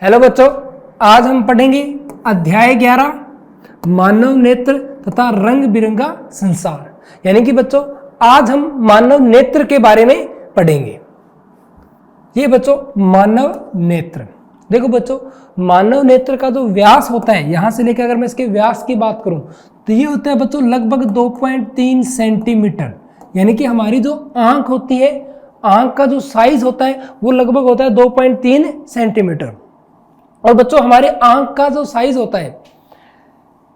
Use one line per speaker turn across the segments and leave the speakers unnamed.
Hello बच्चों, आज हम पढ़ेंगे अध्याय 11 मानव नेत्र तथा रंग बिरंगा संसार। यानी कि बच्चों आज हम मानव नेत्र के बारे में पढ़ेंगे। ये बच्चों मानव नेत्र, देखो बच्चों मानव नेत्र का जो व्यास होता है, यहां से लेकर अगर मैं इसके व्यास की बात करूं तो ये होता है बच्चों लगभग 2.3 सेंटीमीटर। यानी कि हमारी जो आंख होती है, आंख का जो साइज होता है वो लगभग होता है 2.3 सेंटीमीटर। और बच्चों हमारे आंख का जो साइज होता है,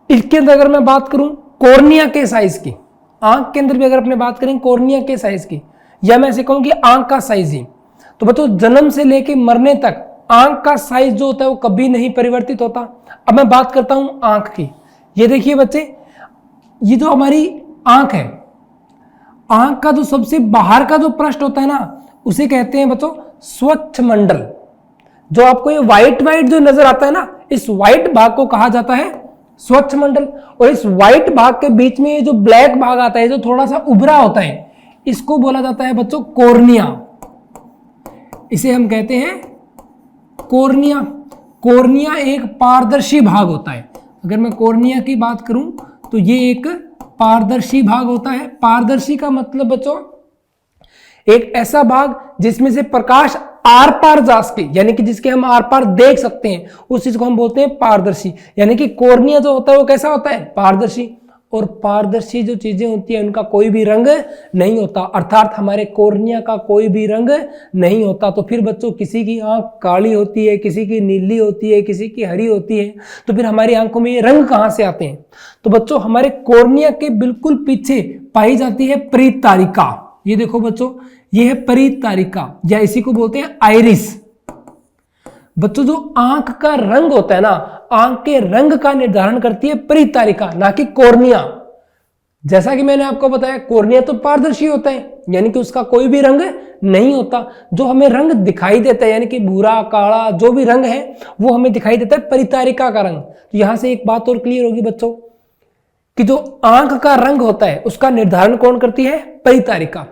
इसके अंदर अगर मैं बात करूं कॉर्निया के साइज की, आंख के अंदर भी अगर अपने बात करें कॉर्निया के साइज की, या मैं ऐसे कहूं कि आंख का साइज ही, तो बच्चों जन्म से लेके मरने तक आंख का साइज जो होता है वो कभी नहीं परिवर्तित होता। अब मैं बात करता हूं आंख की। ये देखिए बच्चे, ये जो हमारी आंख है, आंख का जो सबसे बाहर का जो पृष्ठ होता है ना, उसे कहते हैं बच्चों स्वच्छ मंडल। जो आपको ये व्हाइट जो नजर आता है ना, इस व्हाइट भाग को कहा जाता है स्वच्छ मंडल। और इस व्हाइट भाग के बीच में ये जो ब्लैक भाग आता है, जो थोड़ा सा उभरा होता है, इसको बोला जाता है बच्चों कॉर्निया। इसे हम कहते हैं कॉर्निया। कॉर्निया एक पारदर्शी भाग होता है। अगर मैं कॉर्निया की बात करूं तो ये एक पारदर्शी भाग होता है। पारदर्शी का मतलब बच्चों एक ऐसा भाग जिसमें से प्रकाश आर पार जा सके, यानी कि जिसके हम आर पार देख सकते हैं, उस चीज को हम बोलते हैं पारदर्शी। यानी कि कॉर्निया जो होता है वो कैसा होता है? पारदर्शी। और पारदर्शी जो चीजें होती है उनका कोई भी रंग नहीं होता, अर्थात हमारे कॉर्निया का कोई भी रंग नहीं होता। तो फिर बच्चों किसी की आंख काली होती है, किसी की नीली होती है, किसी की हरी होती है, तो फिर हमारी आंखों में ये रंग कहां से आते हैं? तो बच्चों हमारे कॉर्निया के बिल्कुल पीछे पाई जाती है परितारिका। ये देखो बच्चों, ये है परितारिका, या इसी को बोलते हैं आइरिस। बच्चों जो आंख का रंग होता है ना, आंख के रंग का निर्धारण करती है परितारिका, ना कि कॉर्निया। जैसा कि मैंने आपको बताया, कॉर्निया तो पारदर्शी होता है, यानी कि उसका कोई भी रंग नहीं होता। जो हमें रंग दिखाई देता है, यानी कि भूरा काला जो भी रंग है वो हमें दिखाई देता है परितारिका का रंग। तो यहां से एक बात और क्लियर होगी बच्चों कि जो आंख का रंग होता है उसका निर्धारण कौन करती है? परितारिका।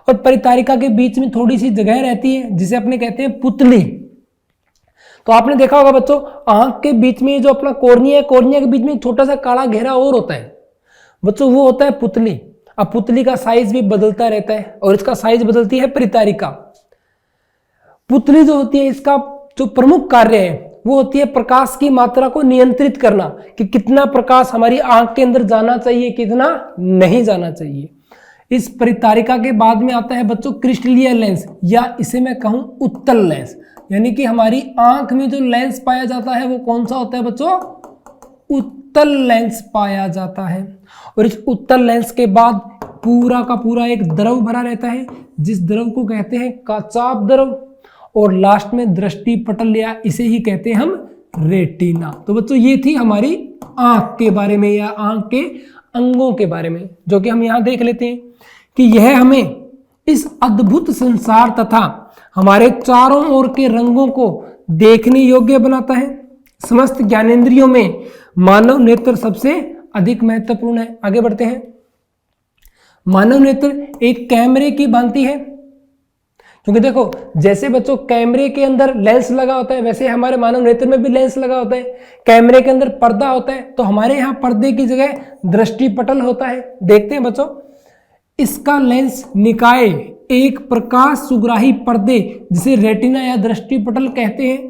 और परितारिका के बीच में थोड़ी सी जगह रहती है जिसे अपने कहते हैं पुतली। तो आपने देखा होगा बच्चों, आंख के बीच में जो अपना कॉर्निया है, कॉर्निया के बीच में छोटा सा काला घेरा और होता है बच्चों, वो होता है पुतली। अब पुतली का साइज भी बदलता रहता है और इसका साइज बदलती है परितारिका। पुतली जो होती है, इसका जो प्रमुख कार्य है वो होती है प्रकाश की मात्रा को नियंत्रित करना, कि कितना प्रकाश हमारी आंख के अंदर जाना चाहिए, कितना नहीं जाना चाहिए। इस परितारिका के बाद में आता है बच्चों क्रिस्टलीय लेंस, या इसे मैं कहूं उत्तल लेंस। यानी कि हमारी आंख में जो लेंस पाया जाता है वो कौन सा होता है बच्चों? उत्तल लेंस पाया जाता है। और इस उत्तल लेंस के बाद पूरा का पूरा एक द्रव भरा रहता है, जिस द्रव को कहते हैं काचाप द्रव। और लास्ट में दृष्टि पटल, या इसे ही कहते हैं हम रेटिना। तो बच्चों ये थी हमारी आंख के बारे में, या आंख के अंगों के बारे में, जो कि हम यहां देख लेते हैं कि यह हमें इस अद्भुत संसार तथा हमारे चारों ओर के रंगों को देखने योग्य बनाता है। समस्त ज्ञानेंद्रियों में मानव नेत्र सबसे अधिक महत्वपूर्ण है। आगे बढ़ते हैं। मानव नेत्र एक कैमरे की भांति है, क्योंकि देखो जैसे बच्चों कैमरे के अंदर लेंस लगा होता है, वैसे हमारे मानव नेत्र में भी लेंस लगा होता है। कैमरे के अंदर पर्दा होता है, तो हमारे यहाँ पर्दे की जगह दृष्टि पटल होता है। देखते हैं बच्चों, इसका लेंस निकाय एक प्रकाश सुग्राही पर्दे, जिसे रेटिना या दृष्टि पटल कहते हैं,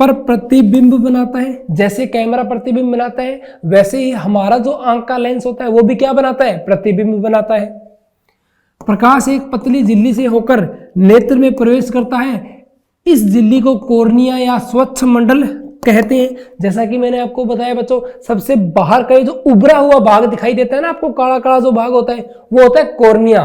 पर प्रतिबिंब बनाता है। जैसे कैमरा प्रतिबिंब बनाता है, वैसे ही हमारा जो आंख का लेंस होता है वो भी क्या बनाता है? प्रतिबिंब बनाता है। प्रकाश एक पतली झिल्ली से होकर नेत्र में प्रवेश करता है। इस झिल्ली को कॉर्निया या स्वच्छ मंडल कहते हैं। जैसा कि मैंने आपको बताया बच्चों, सबसे बाहर का जो उभरा हुआ भाग दिखाई देता है ना आपको, काला काला जो भाग होता है वो होता है कॉर्निया।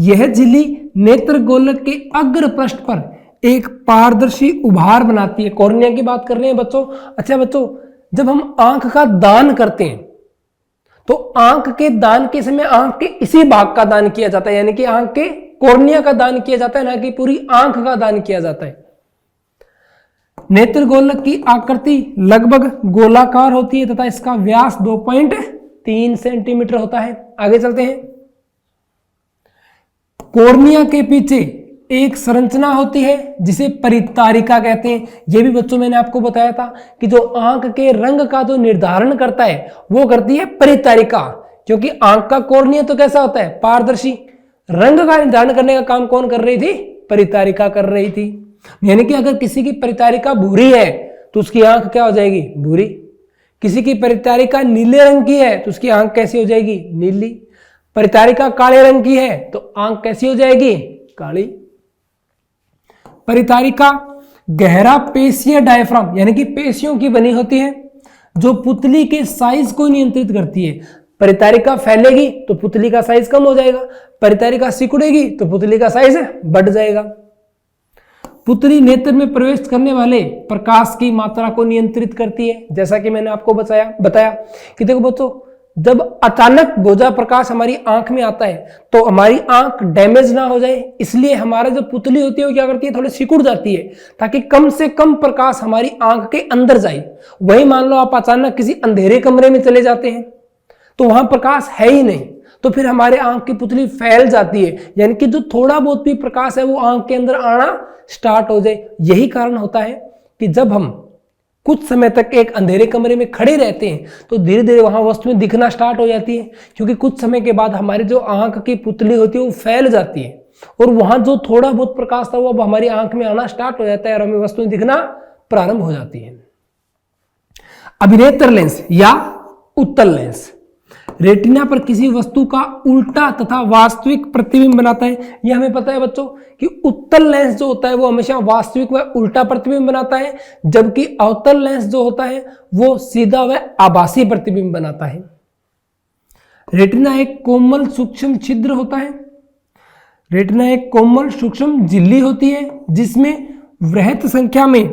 यह झिल्ली नेत्र गोलक के अग्र पृष्ठ पर एक पारदर्शी उभार बनाती है। कॉर्निया की बात कर रहे हैं बच्चों। अच्छा बच्चों, जब हम आंख का दान करते हैं तो आंख के दान के समय आंख के इसी भाग का दान किया जाता है, यानी कि आंख के कॉर्निया का दान किया जाता है, ना कि पूरी आंख का दान किया जाता है। नेत्र गोलक की आकृति लगभग गोलाकार होती है तथा इसका व्यास 2.3 सेंटीमीटर होता है। आगे चलते हैं। कॉर्निया के पीछे एक संरचना होती है जिसे परितारिका कहते हैं। यह भी बच्चों मैंने आपको बताया था कि जो आंख के रंग का जो निर्धारण करता है वो करती है परितारिका, क्योंकि आंख का कॉर्निया तो कैसा होता है, पारदर्शी। रंग का निर्धारण करने का काम कौन कर रही थी, परितारिका कर रही थी। यानी कि अगर किसी की परितारिका भूरी है तो उसकी आंख क्या हो जाएगी, भूरी। किसी की परितारिका नीले रंग की है तो उसकी आंख कैसी हो जाएगी, नीली। परितारिका काले रंग की है तो आंख कैसी हो जाएगी, काली। परितारिका गहरा पेशीय डायफ्राम यानी कि पेशियों की बनी होती है जो पुतली के साइज को नियंत्रित करती है। परितारिका फैलेगी तो पुतली का साइज कम हो जाएगा, परितारिका सिकुड़ेगी तो पुतली का साइज बढ़ जाएगा। पुतली नेत्र में प्रवेश करने वाले प्रकाश की मात्रा को नियंत्रित करती है। जैसा कि मैंने आपको बताया कि देखो बच्चों, जब अचानक गोजा प्रकाश हमारी आंख में आता है तो हमारी आंख डैमेज ना हो जाए, इसलिए हमारा जो पुतली होती है वो क्या करती है, थोड़ी सिकुड़ जाती है ताकि कम से कम प्रकाश हमारी आंख के अंदर जाए। वही मान लो आप अचानक किसी अंधेरे कमरे में चले जाते हैं तो वहां प्रकाश है ही नहीं, तो फिर हमारे आंख की पुतली फैल जाती है, यानी कि जो थोड़ा बहुत भी प्रकाश है वो आंख के अंदर आना स्टार्ट हो जाए। यही कारण होता है कि जब हम कुछ समय तक एक अंधेरे कमरे में खड़े रहते हैं तो धीरे धीरे वहां वस्तुएं दिखना स्टार्ट हो जाती है, क्योंकि कुछ समय के बाद हमारी जो आंख की पुतली होती है वो फैल जाती है और वहां जो थोड़ा बहुत प्रकाश था वो अब हमारी आंख में आना स्टार्ट हो जाता है और हमें वस्तुएं दिखना प्रारंभ हो जाती है। अभिनेत्र लेंस या उत्तल लेंस रेटिना पर किसी वस्तु का उल्टा तथा वास्तविक प्रतिबिंब बनाता है। यह हमें पता है बच्चों कि उत्तल लेंस जो होता है वो हमेशा वास्तविक व उल्टा प्रतिबिंब बनाता है, जबकि अवतल लेंस जो होता है वो सीधा व आभासी प्रतिबिंब बनाता है। रेटिना एक कोमल सूक्ष्म छिद्र होता है। रेटिना एक कोमल सूक्ष्म झिल्ली होती है जिसमें वृहत संख्या में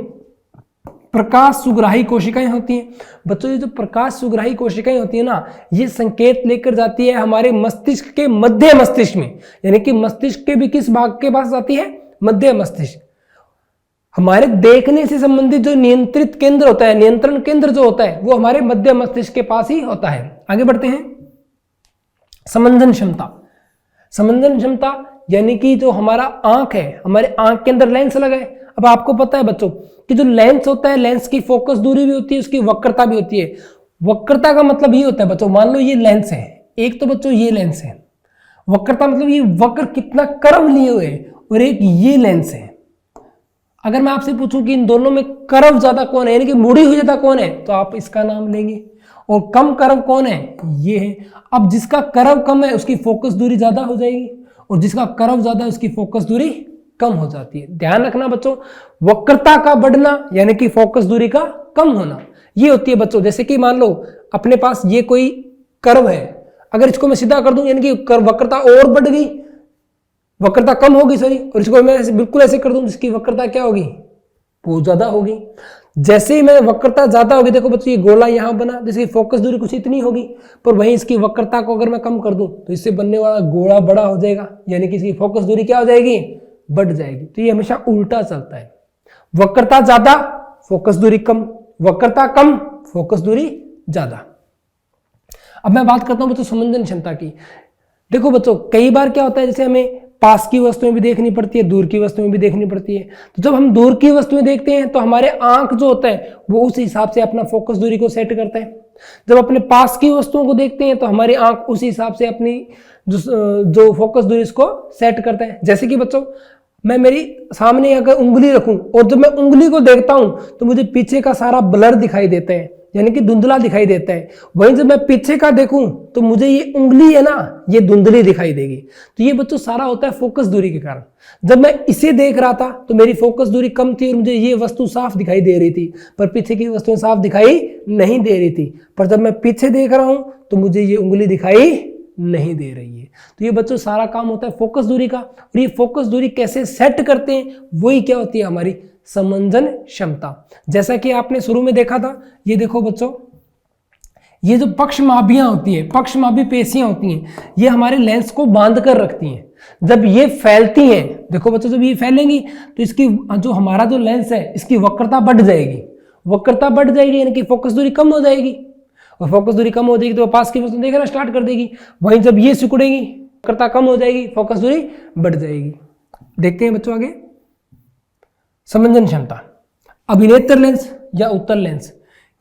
प्रकाश सुग्राही कोशिकाएं होती हैं। बच्चों ये जो प्रकाश सुग्राही कोशिकाएं होती है ना, ये संकेत लेकर जाती है हमारे मस्तिष्क के मध्य मस्तिष्क में, यानी कि मस्तिष्क के भी किस भाग के पास जाती है, मध्य मस्तिष्क। हमारे देखने से संबंधित जो नियंत्रित केंद्र होता है, नियंत्रण केंद्र जो होता है वो हमारे मध्य मस्तिष्क के पास ही होता है। आगे बढ़ते हैं। समंजन क्षमता। समंजन क्षमता यानी कि जो हमारा आंख है, हमारे आंख के अंदर लेंस लगा है। अब आपको पता है बच्चों कि जो लेंस होता है, लेंस की फोकस दूरी भी होती है, उसकी वक्रता भी होती है। वक्रता का मतलब ये होता है बच्चों, मान लो ये लेंस है, एक तो बच्चों ये लेंस है। वक्रता मतलब ये वक्र कितना कर्व लिए हुए है, और एक ये लेंस है। अगर मैं आपसे पूछूं कि इन दोनों में कर्व ज्यादा कौन है, यानी कि मुड़ी हुई ज्यादा कौन है, तो आप इसका नाम लेंगे। और कम कर्व कौन है, ये है। अब जिसका कर्व कम है उसकी फोकस दूरी ज्यादा हो जाएगी, और जिसका कर्व ज्यादा है उसकी फोकस दूरी कम हो जाती है। ध्यान रखना बच्चों, वक्रता का बढ़ना यानी कि फोकस दूरी का कम होना, ये होती है बच्चों। जैसे कि मान लो अपने पास ये कोई कर्व है, अगर इसको मैं सीधा कर दूं यानी कि वक्रता और बढ़ गई, वक्रता कम होगी सॉरी, और इसको मैं बिल्कुल ऐसे कर दूं जिसकी वक्रता क्या होगी, बहुत ज्यादा होगी। जैसे ही मैं वक्रता ज्यादा होगी, देखो बच्चों ये गोला यहां बना, जिसकी फोकस दूरी कुछ इतनी होगी, पर वहीं इसकी वक्रता को अगर मैं कम कर दूं तो इससे बनने वाला गोला बड़ा हो जाएगा, यानी कि इसकी फोकस दूरी क्या हो जाएगी, बढ़ जाएगी। तो ये हमेशा उल्टा चलता है, वक्रता ज्यादा फोकस दूरी कम, वक्रता कम फोकस दूरी ज्यादा। अब मैं बात करता हूं बच्चों समंजन क्षमता की। देखो बच्चों कई बार क्या होता है, जैसे हमें पास की वस्तुएं भी देखनी पड़ती है, दूर की वस्तुएं भी देखनी पड़ती है। तो जब हम दूर की वस्तुएं देखते हैं तो हमारे आंख जो होता है वो उस हिसाब से अपना फोकस दूरी को सेट करता है। जब अपने पास की वस्तुओं को देखते हैं तो हमारी आंख उस हिसाब से अपनी जो फोकस दूरी इसको सेट करता है। जैसे कि बच्चों मैं मेरी सामने अगर उंगली रखूं और जब मैं उंगली को देखता हूं तो मुझे पीछे का सारा ब्लर दिखाई देता है, यानी कि धुंधला दिखाई देता है। वहीं जब मैं पीछे का देखूं तो मुझे ये उंगली है ना, ये धुंधली दिखाई देगी। तो ये बच्चों सारा होता है फोकस दूरी के कारण। जब मैं इसे देख रहा था तो मेरी फोकस दूरी कम थी और मुझे ये वस्तु साफ दिखाई दे रही थी, पर पीछे की वस्तुएं साफ दिखाई नहीं दे रही थी। पर जब मैं पीछे देख रहा हूं तो मुझे ये उंगली दिखाई नहीं दे रही है। तो ये बच्चों सारा काम होता है फोकस दूरी का। और ये फोकस दूरी कैसे सेट करते हैं, वही क्या होती है, हमारी समंजन क्षमता। जैसा कि आपने शुरू में देखा था, ये देखो बच्चों, ये जो पक्षमाभियां होती है, पक्षमाभी पेशियां होती हैं, ये हमारे लेंस को बांध कर रखती हैं। जब ये फैलती हैं, देखो बच्चों जब ये फैलेंगी तो इसकी जो हमारा जो लेंस है इसकी वक्रता बढ़ जाएगी। वक्रता बढ़ जाएगी यानी कि फोकस दूरी कम हो जाएगी, और फोकस दूरी कम हो जाएगी तो पास की वस्तु देखना स्टार्ट कर देगी। वहीं जब ये सिकुड़ेगी, वक्रता कम हो जाएगी, फोकस दूरी बढ़ जाएगी। देखते हैं बच्चों आगे। समंजन क्षमता, अभिनेत्र लेंस या उत्तल लेंस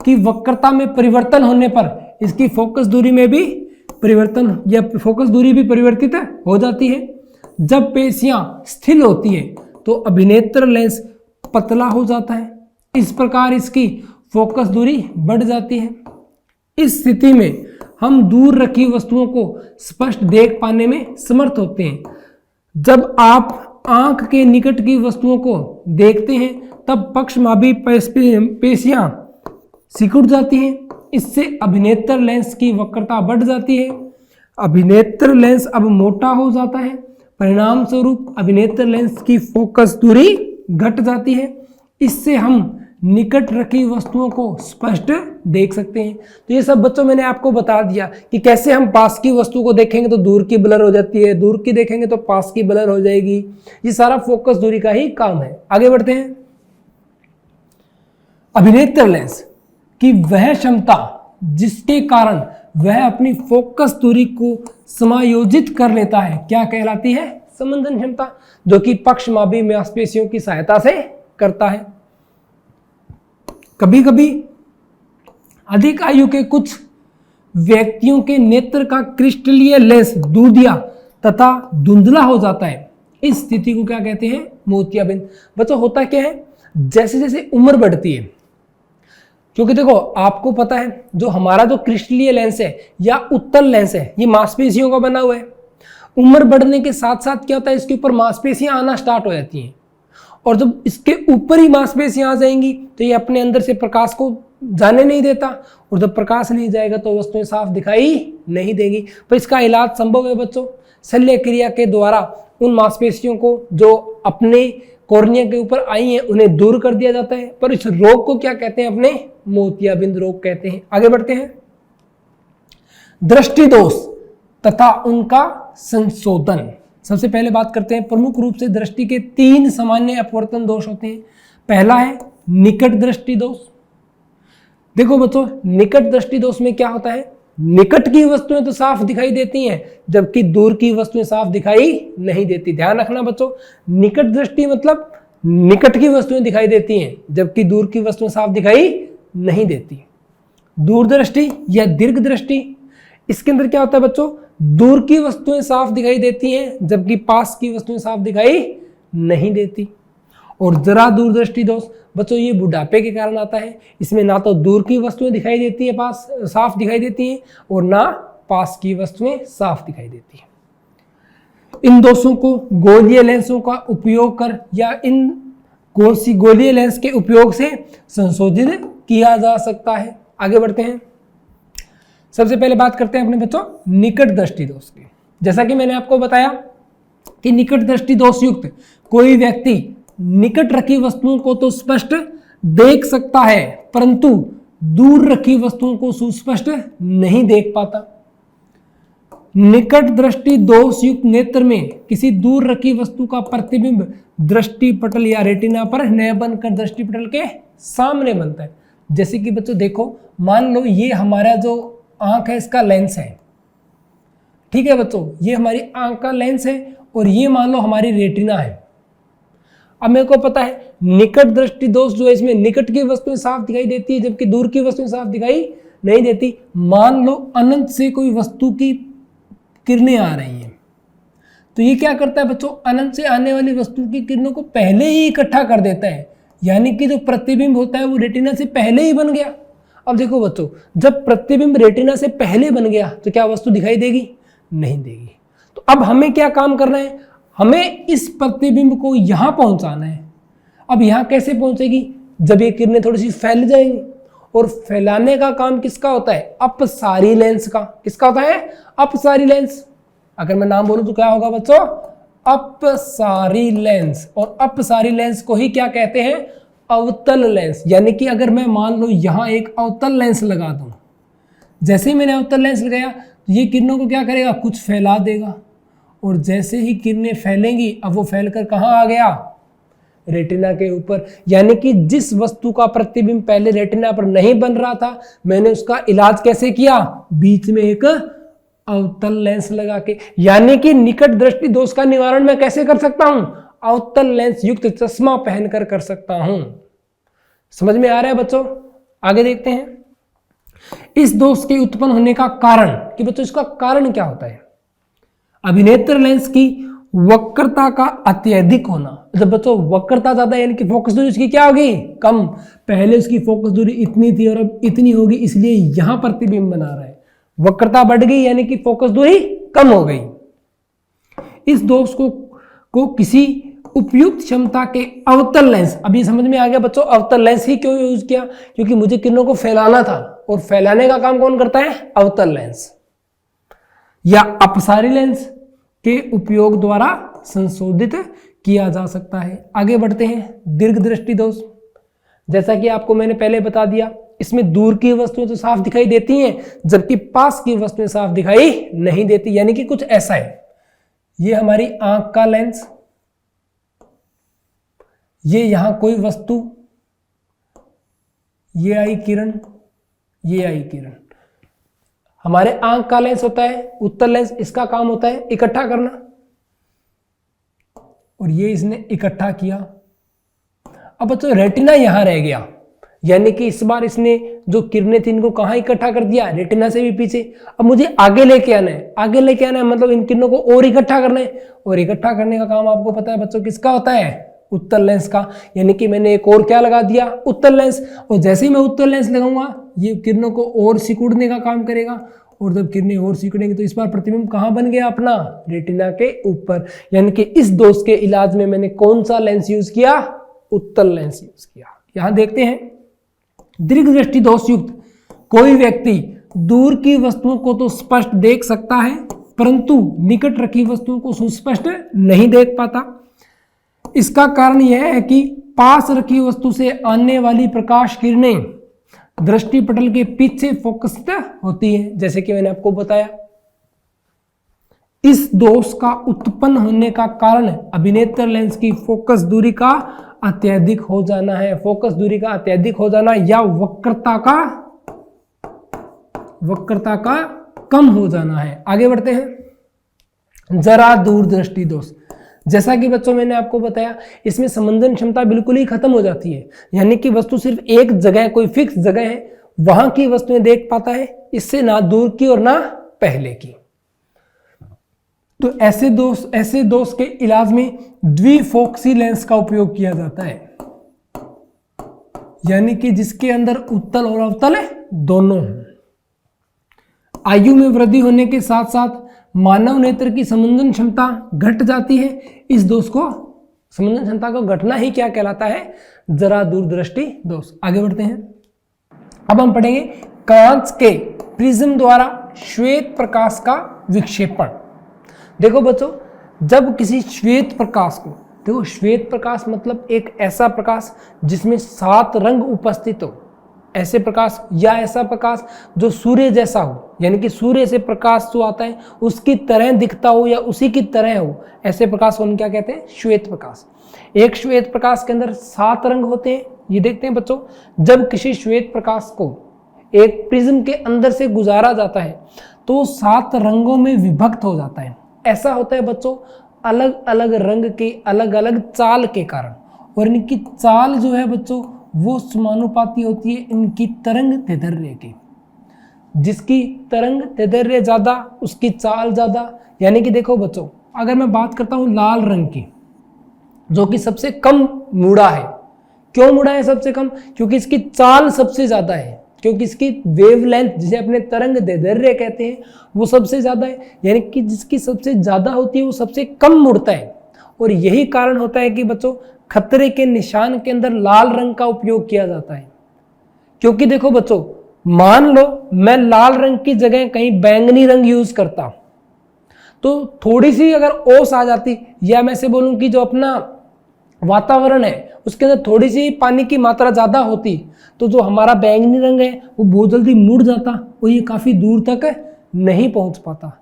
की वक्रता में परिवर्तन होने पर इसकी फोकस दूरी में भी परिवर्तन या फोकस दूरी भी परिवर्तित हो जाती है। जब पेशियां स्थिर होती है तो अभिनेत्र लेंस पतला हो जाता है, इस प्रकार इसकी फोकस दूरी बढ़ जाती है। इस स्थिति में हम दूर रखी वस्तुओं को स्पष्ट देख पाने में समर्थ होते हैं। जब आप आंख के निकट की वस्तुओं को देखते हैं तब पक्षमापी पेशियां सिकुड़ जाती हैं, इससे अभिनेत्र लेंस की वक्रता बढ़ जाती है। अभिनेत्र लेंस अब मोटा हो जाता है, परिणाम स्वरूप अभिनेत्र लेंस की फोकस दूरी घट जाती है। इससे हम निकट रखी वस्तुओं को स्पष्ट देख सकते हैं। तो ये सब बच्चों मैंने आपको बता दिया कि कैसे हम पास की वस्तु को देखेंगे तो दूर की ब्लर हो जाती है, दूर की देखेंगे तो पास की ब्लर हो जाएगी। ये सारा फोकस दूरी का ही काम है। आगे बढ़ते हैं। अभिनेत्र लेंस की वह क्षमता जिसके कारण वह अपनी फोकस दूरी को समायोजित कर लेता है क्या कहलाती है? समंजन क्षमता, जो कि पक्षमापी मांसपेशियों की सहायता से करता है। कभी कभी अधिक आयु के कुछ व्यक्तियों के नेत्र का क्रिस्टलीय लेंस दूधिया तथा धुंधला हो जाता है। इस स्थिति को क्या कहते हैं? मोतियाबिंद। बच्चों होता क्या है, जैसे जैसे उम्र बढ़ती है, क्योंकि देखो आपको पता है जो हमारा जो क्रिस्टलीय लेंस है या उत्तल लेंस है ये मांसपेशियों का बना हुआ है। उम्र बढ़ने के साथ साथ क्या होता है, इसके ऊपर मांसपेशियां आना स्टार्ट हो जाती हैं, और जब इसके ऊपर ही मांसपेशियां आ जाएंगी तो ये अपने अंदर से प्रकाश को जाने नहीं देता, और जब प्रकाश नहीं जाएगा तो वस्तुएं साफ दिखाई नहीं देंगी। पर इसका इलाज संभव है बच्चों, शल्य क्रिया के द्वारा उन मांसपेशियों को जो अपने कॉर्निया के ऊपर आई हैं उन्हें दूर कर दिया जाता है। पर इस रोग को क्या कहते हैं? अपने मोतियाबिंद रोग कहते हैं। आगे बढ़ते हैं। दृष्टि दोष तथा उनका संशोधन। सबसे पहले बात करते हैं, प्रमुख रूप से दृष्टि के 3 सामान्य अपवर्तन दोष होते हैं। पहला है निकट दृष्टि दोष। देखो बच्चों, निकट दृष्टि दोष में क्या होता है, निकट की वस्तुएं तो साफ दिखाई देती हैं जबकि दूर की वस्तुएं साफ दिखाई नहीं देती। ध्यान रखना बच्चों, निकट दृष्टि मतलब निकट की वस्तुएं दिखाई देती हैं जबकि दूर की वस्तुएं साफ दिखाई नहीं देती। दूरदृष्टि या दीर्घ दृष्टि, इसके अंदर क्या होता है बच्चों, दूर की वस्तुएं साफ दिखाई देती हैं जबकि पास की वस्तुएं साफ दिखाई नहीं देती। और जरा दूरदृष्टि दोष बच्चों ये बुढ़ापे के कारण आता है। इसमें ना तो दूर की वस्तुएं दिखाई देती है, पास साफ दिखाई देती हैं, और ना पास की वस्तुएं साफ दिखाई देती हैं। इन दोषों को गोलीय लेंसों का उपयोग कर या इन गोलीय लेंस के उपयोग से संशोधित किया जा सकता है। आगे बढ़ते हैं। सबसे पहले बात करते हैं अपने बच्चों निकट दृष्टि दोष की। जैसा कि मैंने आपको बताया कि निकट दृष्टि दोष युक्त कोई व्यक्ति निकट रखी वस्तुओं को तो स्पष्ट देख सकता है परंतु दूर रखी वस्तुओं को सुस्पष्ट नहीं देख पाता। निकट दृष्टि दोष युक्त नेत्र में किसी दूर रखी वस्तु का प्रतिबिंब दृष्टि पटल या रेटिना पर न बनकर दृष्टि पटल के सामने बनता है। जैसे कि बच्चों देखो, मान लो ये हमारा जो आंख है इसका लेंस है, ठीक है बच्चों, ये हमारी आंख का लेंस है और ये मान लो हमारी रेटिना है। अब मेरे को पता है निकट दृष्टि दोष जो है इसमें निकट की वस्तुएं साफ दिखाई देती है जबकि दूर की वस्तुएं साफ दिखाई नहीं देती। मान लो अनंत से कोई वस्तु की किरणें आ रही हैं तो ये क्या करता है बच्चों, अनंत से आने वाली वस्तु की किरणों को पहले ही इकट्ठा कर देता है, यानी कि जो प्रतिबिंब होता है वो रेटिना से पहले ही बन गया। अब देखो बच्चों, जब प्रतिबिंब रेटिना से पहले बन गया तो क्या वस्तु दिखाई देगी? नहीं देगी। तो अब हमें क्या काम करना है, हमें इस प्रतिबिंब को यहां पहुंचाना है। अब यहां कैसे पहुंचेगी? जब ये किरणें थोड़ी सी फैल जाएंगी, और फैलाने का काम किसका होता है? अपसारी लेंस का। किसका होता है? अपसारी लेंस। अगर मैं नाम बोलूं तो क्या होगा बच्चों? अपसारी लेंस। और अपसारी लेंस को ही क्या कहते हैं? अवतल लेंस। यानी कि अगर मैं मान लो यहां एक अवतल लेंस लगा दूं, जैसे ही मैंने अवतल लेंस लगाया तो ये किरणों को क्या करेगा? कुछ फैला देगा, और जैसे ही किरणें फैलेंगी अब वो फैलकर कहां आ गया? रेटिना के ऊपर। यानी कि जिस वस्तु का प्रतिबिंब पहले रेटिना पर नहीं बन रहा था, मैंने उसका इलाज कैसे किया? बीच में एक अवतल लेंस लगा के। यानी कि निकट दृष्टि दोष का निवारण मैं कैसे कर सकता हूं? अवतल लेंस युक्त चश्मा पहनकर कर सकता हूं। समझ में आ रहा है बच्चों? आगे देखते हैं इस दोष के उत्पन्न होने का कारण, कि बच्चों इसका कारण क्या होता है। अभिनेत्र लेंस की वक्रता का अत्यधिक होना। जब बच्चों वक्रता ज्यादा यानी कि फोकस दूरी उसकी क्या होगी? कम। पहले उसकी फोकस दूरी इतनी थी और अब इतनी होगी, इसलिए यहां प्रतिबिंब बना रहा है। वक्रता बढ़ गई यानी कि फोकस दूरी कम हो गई। इस दोष को किसी उपयुक्त क्षमता के अवतल लेंस, अभी समझ में आ गया बच्चों अवतल लेंस ही क्यों यूज किया? क्योंकि मुझे किरणों को फैलाना था, और फैलाने का काम कौन करता है? अवतल लेंस या अपसारी लेंस के उपयोग द्वारा संशोधित किया जा सकता है। आगे बढ़ते हैं दीर्घ दृष्टि दोष। जैसा कि आपको मैंने पहले बता दिया, इसमें दूर की वस्तुएं तो साफ दिखाई देती हैं, जबकि पास की वस्तुएं साफ दिखाई नहीं देती। यानी कि कुछ ऐसा है, ये हमारी आंख का लेंस, ये यहां कोई वस्तु, ये आई किरण, ये आई किरण। हमारे आंख का लेंस होता है उत्तल लेंस, इसका काम होता है इकट्ठा करना, और ये इसने इकट्ठा किया। अब बच्चों रेटिना यहां रह गया, यानी कि इस बार इसने जो किरणें थी इनको कहां इकट्ठा कर दिया? रेटिना से भी पीछे। अब मुझे आगे लेके आना है, आगे लेके आना है मतलब इन किरणों को और इकट्ठा करना है, और इकट्ठा करने का काम आपको पता है बच्चों किसका होता है? उत्तल लेंस का। यानी कि मैंने एक और क्या लगा दिया? उत्तल लेंस। और जैसे ही मैं उत्तल लेंस लगाऊंगा ये किरणों को और सिकुड़ने का काम करेगा, और जब किरणें और सिकुड़ेंगे तो इस बार प्रतिबिंब कहां बन गया? अपना रेटिना के ऊपर। यानी कि इस दोष के इलाज में मैंने कौन सा लेंस यूज किया? उत्तल लेंस यूज किया। यहां देखते हैं दीर्घ दृष्टि दोष युक्त कोई व्यक्ति दूर की वस्तुओं को तो स्पष्ट देख सकता है, परंतु निकट रखी वस्तुओं को सुस्पष्ट नहीं देख पाता। इसका कारण यह है कि पास रखी वस्तु से आने वाली प्रकाश किरणें दृष्टि पटल के पीछे फोकस्ड होती है, जैसे कि मैंने आपको बताया। इस दोष का उत्पन्न होने का कारण अभिनेत्र लेंस की फोकस दूरी का अत्यधिक हो जाना है। फोकस दूरी का अत्यधिक हो जाना या वक्रता का कम हो जाना है। आगे बढ़ते हैं जरा दूरदृष्टि दोष। जैसा कि बच्चों मैंने आपको बताया, इसमें संवेदन क्षमता बिल्कुल ही खत्म हो जाती है, यानी कि वस्तु सिर्फ एक जगह, कोई फिक्स जगह है, वहां की वस्तुएं देख पाता है, इससे ना दूर की और ना पहले की। तो ऐसे दोष के इलाज में द्विफोक्सी लेंस का उपयोग किया जाता है, यानी कि जिसके अंदर उत्तल और अवतल दोनों हैं। आयु में वृद्धि होने के साथ साथ मानव नेत्र की संवेदन क्षमता घट जाती है। इस दोष को, संवेदन क्षमता को घटना ही क्या कहलाता है? जरा दूरदृष्टि दोष। आगे बढ़ते हैं, अब हम पढ़ेंगे कांच के प्रिज्म द्वारा श्वेत प्रकाश का विक्षेपण। देखो बच्चों, जब किसी श्वेत प्रकाश को, देखो श्वेत प्रकाश मतलब एक ऐसा प्रकाश जिसमें 7 रंग उपस्थित हो, ऐसे प्रकाश या ऐसा प्रकाश जो सूर्य जैसा हो, यानी कि सूर्य से प्रकाश जो आता है उसकी तरह दिखता हो या उसी की तरह हो, ऐसे प्रकाश को हम क्या कहते हैं? श्वेत प्रकाश। एक श्वेत प्रकाश के अंदर 7 रंग होते हैं। ये देखते हैं बच्चों, जब किसी श्वेत प्रकाश को एक प्रिज्म के अंदर से गुजारा जाता है तो 7 रंगों में विभक्त हो जाता है। ऐसा होता है बच्चों अलग अलग रंग के अलग अलग चाल के कारण, और इनकी चाल जो है बच्चों वो समानुपाती होती है इनकी तरंग दैर्ध्य के। जिसकी तरंग दैर्ध्य ज्यादा उसकी चाल ज्यादा। यानी कि देखो बच्चों, अगर मैं बात करता हूं लाल रंग की, जो कि सबसे कम मुड़ा है। क्यों मुड़ा है सबसे कम? क्योंकि इसकी चाल सबसे ज्यादा है, क्योंकि इसकी वेवलेंथ जिसे अपने तरंग दैर्ध्य कहते हैं वो सबसे ज्यादा है। यानी कि जिसकी सबसे ज्यादा होती है वो सबसे कम मुड़ता है। और यही कारण होता है कि बच्चों खतरे के निशान के अंदर लाल रंग का उपयोग किया जाता है। क्योंकि देखो बच्चों, मान लो मैं लाल रंग की जगह कहीं बैंगनी रंग यूज करता तो थोड़ी सी अगर ओस आ जाती, या मैं से बोलूं कि जो अपना वातावरण है उसके अंदर थोड़ी सी पानी की मात्रा ज्यादा होती, तो जो हमारा बैंगनी रंग है वो बहुत जल्दी मुड़ जाता और ये काफी दूर तक नहीं पहुंच पाता।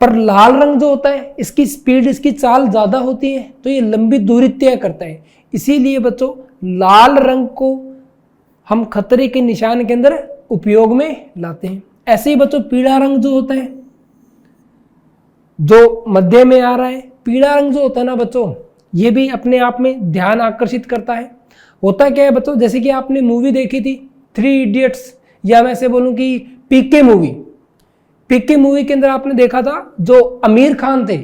पर लाल रंग जो होता है इसकी स्पीड, इसकी चाल ज्यादा होती है, तो ये लंबी दूरी तय करता है। इसीलिए बच्चों लाल रंग को हम खतरे के निशान के अंदर उपयोग में लाते हैं। ऐसे ही बच्चों पीला रंग जो होता है, जो मध्य में आ रहा है, पीला रंग जो होता है ना बच्चों, ये भी अपने आप में ध्यान आकर्षित करता है। होता क्या है बच्चों, जैसे कि आपने मूवी देखी थी 3 इडियट्स, या मैं ऐसे बोलूं कि पीके मूवी। पीके मूवी के अंदर आपने देखा था जो आमिर खान थे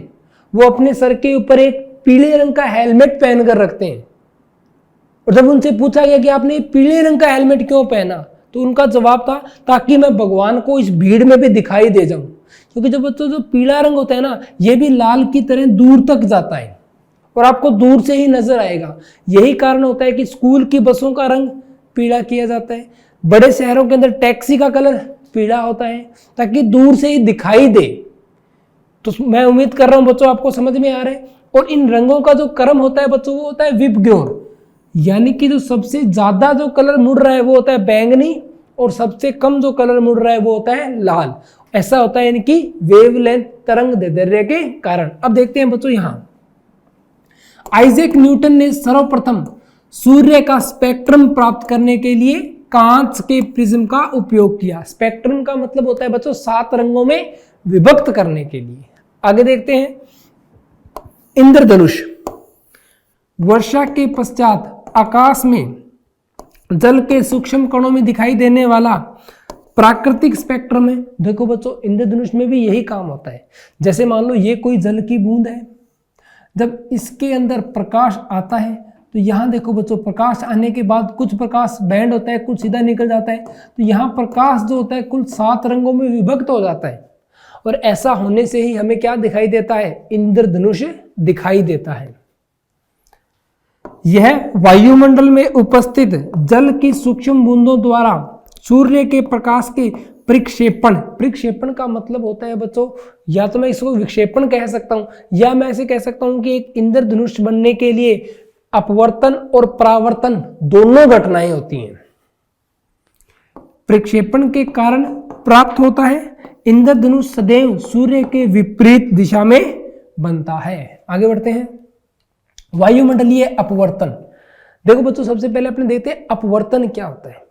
वो अपने सर के ऊपर एक पीले रंग का हेलमेट पहन कर रखते हैं, और जब उनसे पूछा गया कि आपने पीले रंग का हेलमेट क्यों पहना, तो उनका जवाब था ताकि मैं भगवान को इस भीड़ में भी दिखाई दे जाऊं। क्योंकि जो बच्चों जो पीला रंग होता है ना, ये भी लाल की तरह दूर तक जाता है और आपको दूर से ही नजर आएगा। यही कारण होता है कि स्कूल की बसों का रंग पीला किया जाता है। बड़े शहरों के अंदर टैक्सी का कलर पीला होता है ताकि दूर से ही दिखाई दे। तो मैं उम्मीद कर रहा हूं बच्चों आपको समझ में आ रहा है। और इन रंगों का जो क्रम होता है बच्चों वो होता है विबग्योर, यानी कि जो सबसे ज्यादा जो कलर मुड़ रहा है वो होता है बैंगनी, और सबसे कम जो कलर मुड़ रहा है वो होता है लाल। ऐसा होता है यानी कि वेवलेंथ तरंग दैर्ध्य के कारण। अब देखते हैं बच्चों यहां आइजैक न्यूटन ने सर्वप्रथम सूर्य का स्पेक्ट्रम प्राप्त करने के लिए कांच के प्रिज्म का उपयोग किया। स्पेक्ट्रम का मतलब होता है बच्चों 7 रंगों में विभक्त करने के लिए। आगे देखते हैं इंद्रधनुष। वर्षा के पश्चात आकाश में जल के सूक्ष्म कणों में दिखाई देने वाला प्राकृतिक स्पेक्ट्रम है। देखो बच्चों इंद्रधनुष में भी यही काम होता है। जैसे मान लो ये कोई जल की बूंद है, जब इसके अंदर प्रकाश आता है तो यहाँ देखो बच्चों प्रकाश आने के बाद कुछ प्रकाश बैंड होता है, कुछ सीधा निकल जाता है। तो यहाँ प्रकाश जो होता है कुल 7 रंगों में विभक्त हो जाता है, और ऐसा होने से ही हमें क्या दिखाई देता है, इंद्रधनुष दिखाई देता है। यह वायुमंडल में उपस्थित जल की सूक्ष्म बूंदों द्वारा सूर्य के प्रकाश के प्रक्षेपण का मतलब होता है बच्चों, या तो मैं इसको विक्षेपण कह सकता हूं, या मैं ऐसे कह सकता हूं कि एक इंद्रधनुष बनने के लिए अपवर्तन और परावर्तन दोनों घटनाएं होती हैं। प्रक्षेपण के कारण प्राप्त होता है। इंद्रधनुष सदैव सूर्य के विपरीत दिशा में बनता है। आगे बढ़ते हैं वायुमंडलीय अपवर्तन। देखो बच्चों सबसे पहले अपने देखते हैं अपवर्तन क्या होता है।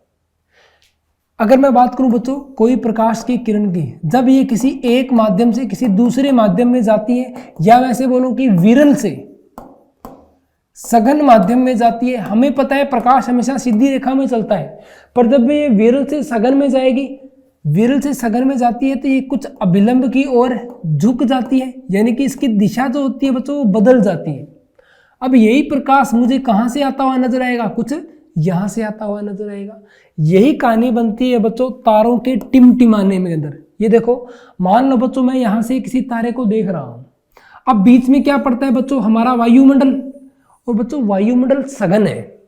अगर मैं बात करूं बच्चों कोई प्रकाश की किरण की, जब ये किसी एक माध्यम से किसी दूसरे माध्यम में जाती है, या वैसे बोलूं कि विरल से सघन माध्यम में जाती है। हमें पता है प्रकाश हमेशा सीधी रेखा में चलता है, पर जब ये विरल से सघन में जाएगी, विरल से सघन में जाती है तो ये कुछ अभिलंब की ओर झुक जाती है, यानी कि इसकी दिशा जो होती है बच्चों वो बदल जाती है। अब यही प्रकाश मुझे कहां से आता हुआ नजर आएगा, कुछ यहां से आता हुआ नजर आएगा। यही कहानी बनती है बच्चों तारों के टिमटिमाने में अंदर। ये देखो मान लो बच्चों मैं यहां से किसी तारे को देख रहा हूं, अब बीच में क्या पड़ता है बच्चों, हमारा वायुमंडल। और बच्चों वायुमंडल सघन है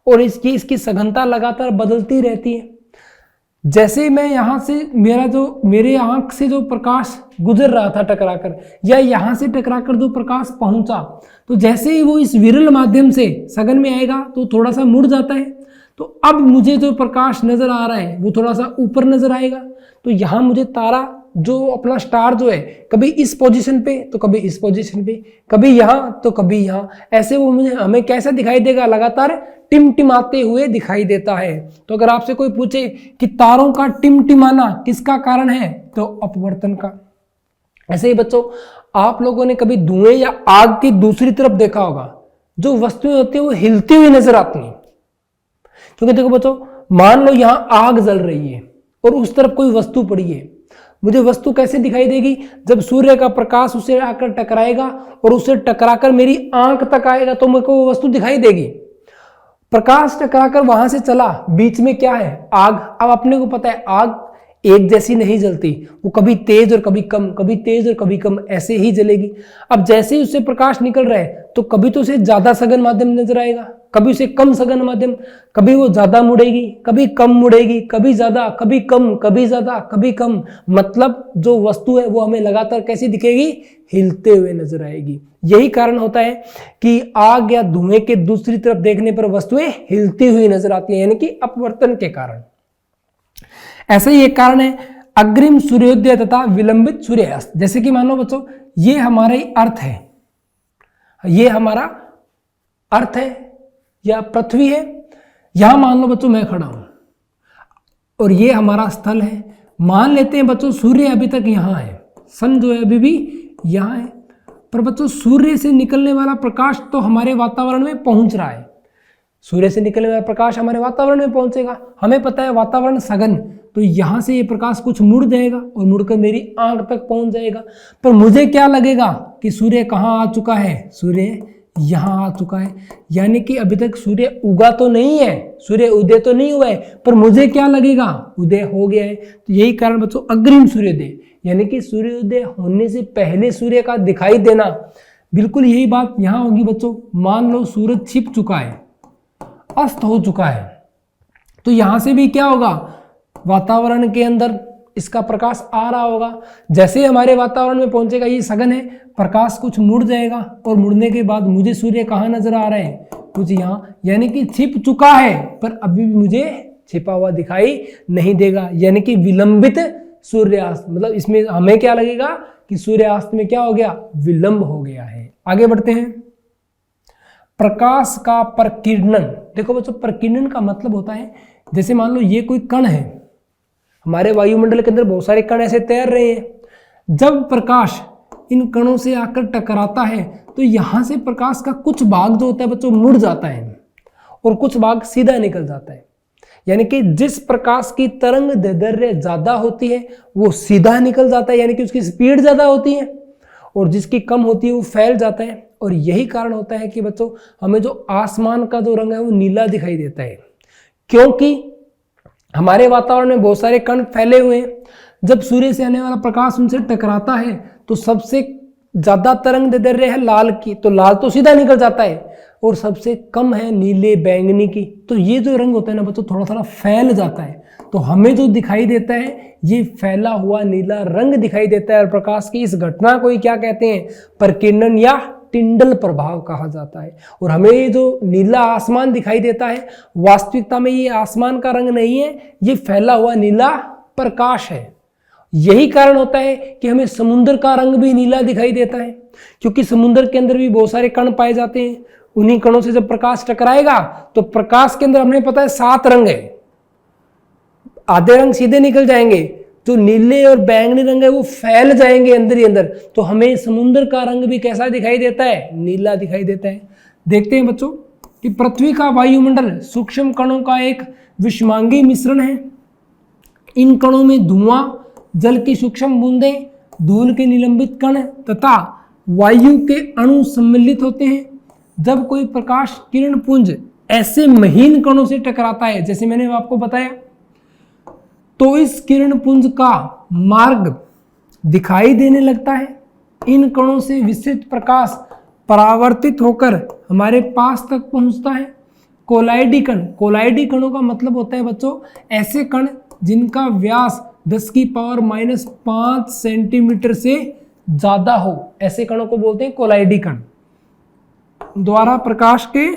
और इसकी सघनता लगातार बदलती रहती है। जैसे मैं यहां से मेरे आंख से जो प्रकाश गुजर रहा था टकराकर, या यहां से टकराकर जो प्रकाश पहुंचा, तो जैसे ही वो इस विरल माध्यम से सघन में आएगा तो थोड़ा सा मुड़ जाता है। तो अब मुझे जो प्रकाश नजर आ रहा है वो थोड़ा सा ऊपर नजर आएगा। तो यहां मुझे तारा जो अपना स्टार जो है कभी इस पोजीशन पे तो कभी इस पोजीशन पे, कभी यहां तो कभी यहां, ऐसे वो मुझे हमें कैसा दिखाई देगा, लगातार टिमटिमाते हुए दिखाई देता है। तो अगर आपसे कोई पूछे कि तारों का टिमटिमाना किसका कारण है, तो अपवर्तन का। ऐसे ही बच्चों आप लोगों ने कभी धुएं या आग की दूसरी तरफ देखा होगा, जो वस्तुएं होती है वो हिलती हुई नजर आती हैं। क्योंकि देखो बच्चों मान लो यहां आग जल रही है और उस तरफ कोई वस्तु पड़ी है, मुझे वस्तु कैसे दिखाई देगी, जब सूर्य का प्रकाश उसे आकर टकराएगा और उसे टकराकर मेरी आंख तक आएगा तो मेरे को वो वस्तु दिखाई देगी। प्रकाश टकराकर वहां से चला, बीच में क्या है, आग। अब अपने को पता है आग एक जैसी नहीं जलती, वो कभी तेज और कभी कम, कभी तेज और कभी कम, ऐसे ही जलेगी। अब जैसे ही उससे प्रकाश निकल रहा है तो कभी तो उसे ज्यादा सघन माध्यम नजर आएगा, कभी उसे कम सघन माध्यम, कभी वो ज्यादा मुड़ेगी, कभी कम मुड़ेगी, कभी ज्यादा, कभी कम, कभी ज्यादा, कभी कम। मतलब जो वस्तु है वो हमें लगातार कैसी दिखेगी, हिलते हुए नजर आएगी। यही कारण होता है कि आग या धुएं के दूसरी तरफ देखने पर वस्तुएं हिलती हुई नजर आती हैं, यानी कि अपवर्तन के कारण। ऐसा ही एक कारण है अग्रिम सूर्योदय तथा विलंबित सूर्यास्त। जैसे कि मान लो बच्चों ये हमारा अर्थ है, ये हमारा अर्थ है या पृथ्वी है। यहां मान लो बच्चों मैं खड़ा हूं और ये हमारा स्थल है। मान लेते हैं बच्चों सूर्य अभी तक यहां है, सन जो है अभी भी यहां है, पर बच्चों सूर्य से निकलने वाला प्रकाश तो हमारे वातावरण में पहुंच रहा है, सूर्य से निकलने वाला प्रकाश हमारे वातावरण में पहुंचेगा। हमें पता है वातावरण सघन, तो यहाँ से ये प्रकाश कुछ मुड़ जाएगा और मुड़कर मेरी आंख तक पहुंच जाएगा। पर मुझे क्या लगेगा कि सूर्य कहाँ आ चुका है, सूर्य यहाँ आ चुका है, यानी कि अभी तक सूर्य उगा तो नहीं है, सूर्य उदय तो नहीं हुआ है, पर मुझे क्या लगेगा, उदय हो गया है। तो यही कारण बच्चों अग्रिम सूर्योदय, यानी कि सूर्योदय होने से पहले सूर्य का दिखाई देना। बिल्कुल यही बात यहाँ होगी बच्चों। मान लो सूरज छिप चुका है, अस्त हो चुका है, तो यहां से भी क्या होगा, वातावरण के अंदर इसका प्रकाश आ रहा होगा। जैसे हमारे वातावरण में पहुंचेगा, ये सघन है, प्रकाश कुछ मुड़ जाएगा और मुड़ने के बाद मुझे सूर्य कहाँ नजर आ रहा है, कुछ यहाँ, यानी कि छिप चुका है पर अभी भी मुझे छिपा हुआ दिखाई नहीं देगा, यानी कि विलंबित सूर्यास्त। मतलब इसमें हमें क्या लगेगा कि सूर्यास्त में क्या हो गया, विलंब हो गया है। आगे बढ़ते हैं। प्रकाश का प्रकीर्णन। देखो बच्चों, प्रकीर्णन का मतलब होता है, जैसे मान लो ये कोई कण है, हमारे वायुमंडल के अंदर बहुत सारे कण ऐसे तैर रहे हैं, जब प्रकाश इन कणों से आकर टकराता है तो यहां से प्रकाश का कुछ भाग जो होता है बच्चों मुड़ जाता है और कुछ भाग सीधा निकल जाता है। यानी कि जिस प्रकाश की तरंग दैर्ध्य ज्यादा होती है वो सीधा निकल जाता है, यानी कि उसकी स्पीड ज्यादा होती है, और जिसकी कम होती है वो फैल जाता है। और यही कारण होता है कि बच्चों हमें जो आसमान का जो रंग है वो नीला दिखाई देता है, क्योंकि हमारे वातावरण में बहुत सारे कण फैले हुए हैं। जब सूर्य से आने वाला प्रकाश उनसे टकराता है तो सबसे ज्यादा तरंग दैर्ध्य है लाल की, तो लाल तो सीधा निकल जाता है, और सबसे कम है नीले बैंगनी की, तो ये जो रंग होता है ना बच्चों थोड़ा थोड़ा फैल जाता है। तो हमें जो दिखाई देता है ये फैला हुआ नीला रंग दिखाई देता है। और प्रकाश की इस घटना को ही क्या कहते हैं, प्रकीर्णन या टिंडल प्रभाव कहा जाता है। और हमें ये जो नीला आसमान दिखाई देता है, वास्तविकता में ये आसमान का रंग नहीं है, ये फैला हुआ नीला प्रकाश है। यही कारण होता है कि हमें समुद्र का रंग भी नीला दिखाई देता है, क्योंकि समुद्र के अंदर भी बहुत सारे कण पाए जाते हैं। उन्हीं कणों से जब प्रकाश टकराएगा तो प्रकाश के अंदर हमें पता है 7 रंग है, आधे रंग सीधे निकल जाएंगे, जो नीले और बैंगनी रंग है वो फैल जाएंगे अंदर ही अंदर। तो हमें समुद्र का रंग भी कैसा दिखाई देता है, नीला दिखाई देता है। देखते हैं बच्चों कि पृथ्वी का वायुमंडल सूक्ष्म कणों का एक विषमांगी मिश्रण है। इन कणों में धुआं, जल की सूक्ष्म बूंदें, धूल के निलंबित कण तथा वायु के अणु सम्मिलित होते हैं। जब कोई प्रकाश किरण पुंज ऐसे महीन कणों से टकराता है, जैसे मैंने आपको बताया, तो इस किरण पुंज का मार्ग दिखाई देने लगता है। इन कणों से विसरित प्रकाश परावर्तित होकर हमारे पास तक पहुंचता है। कोलाइडी कण, कोलाइडी कणों का मतलब होता है बच्चों ऐसे कण जिनका व्यास 10⁻⁵ सेंटीमीटर से ज्यादा हो, ऐसे कणों को बोलते हैं कोलाइडी कण। द्वारा प्रकाश के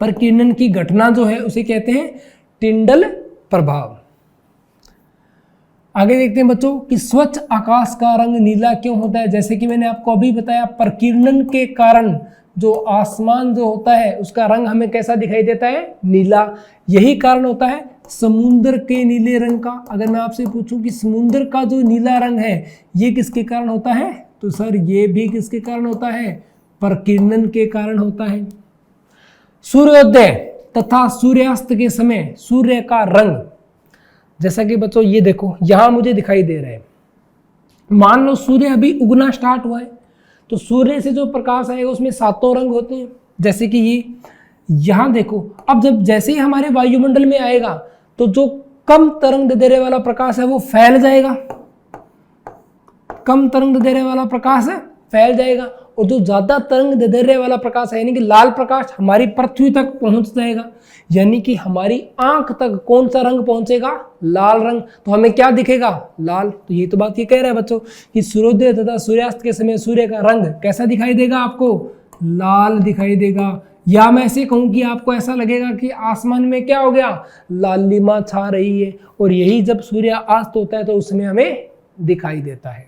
प्रकीर्णन की घटना जो है उसे कहते हैं टिंडल प्रभाव। आगे देखते हैं बच्चों कि स्वच्छ आकाश का रंग नीला क्यों होता है। जैसे कि मैंने आपको अभी बताया, प्रकीर्णन के कारण जो आसमान जो होता है उसका रंग हमें कैसा दिखाई देता है, नीला। यही कारण होता है समुद्र के नीले रंग का। अगर मैं आपसे पूछूं कि समुद्र का जो नीला रंग है ये किसके कारण होता है, तो सर ये भी किसके कारण होता है, प्रकीर्णन के कारण होता है। सूर्योदय तथा सूर्यास्त के समय सूर्य का रंग, जैसा कि बच्चों ये देखो यहां मुझे दिखाई दे रहा है। मान लो सूर्य अभी उगना स्टार्ट हुआ है, तो सूर्य से जो प्रकाश आएगा उसमें 7 रंग होते हैं। जैसे कि ये यहां देखो, अब जैसे ही हमारे वायुमंडल में आएगा तो जो कम तरंग दैर्ध्य वाला प्रकाश है वो फैल जाएगा, कम तरंग दैर्ध्य वाला प्रकाश है फैल जाएगा, और जो ज्यादा तरंग दैर्ध्य वाला प्रकाश है यानी कि लाल प्रकाश हमारी पृथ्वी तक पहुंच जाएगा। यानी कि हमारी आंख तक कौन सा रंग पहुंचेगा, लाल रंग। तो हमें क्या दिखेगा, लाल। तो ये तो बात ये कह रहा है बच्चों कि सूर्योदय तथा सूर्यास्त के समय सूर्य का रंग कैसा दिखाई देगा, आपको लाल दिखाई देगा। या मैं ऐसे कहूं कि आपको ऐसा लगेगा कि आसमान में क्या हो गया, लालिमा छा रही है। और यही जब सूर्य अस्त होता है तो उसमें हमें दिखाई देता है।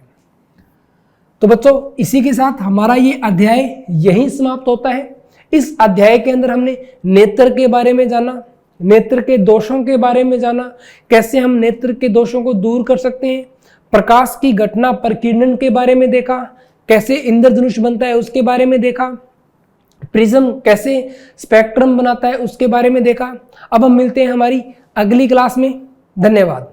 तो बच्चों इसी के साथ हमारा ये अध्याय यहीं समाप्त होता है। इस अध्याय के अंदर हमने नेत्र के बारे में जाना, नेत्र के दोषों के बारे में जाना, कैसे हम नेत्र के दोषों को दूर कर सकते हैं, प्रकाश की घटना प्रकीर्णन के बारे में देखा, कैसे इंद्रधनुष बनता है उसके बारे में देखा, प्रिज्म कैसे स्पेक्ट्रम बनाता है उसके बारे में देखा। अब हम मिलते हैं हमारी अगली क्लास में। धन्यवाद।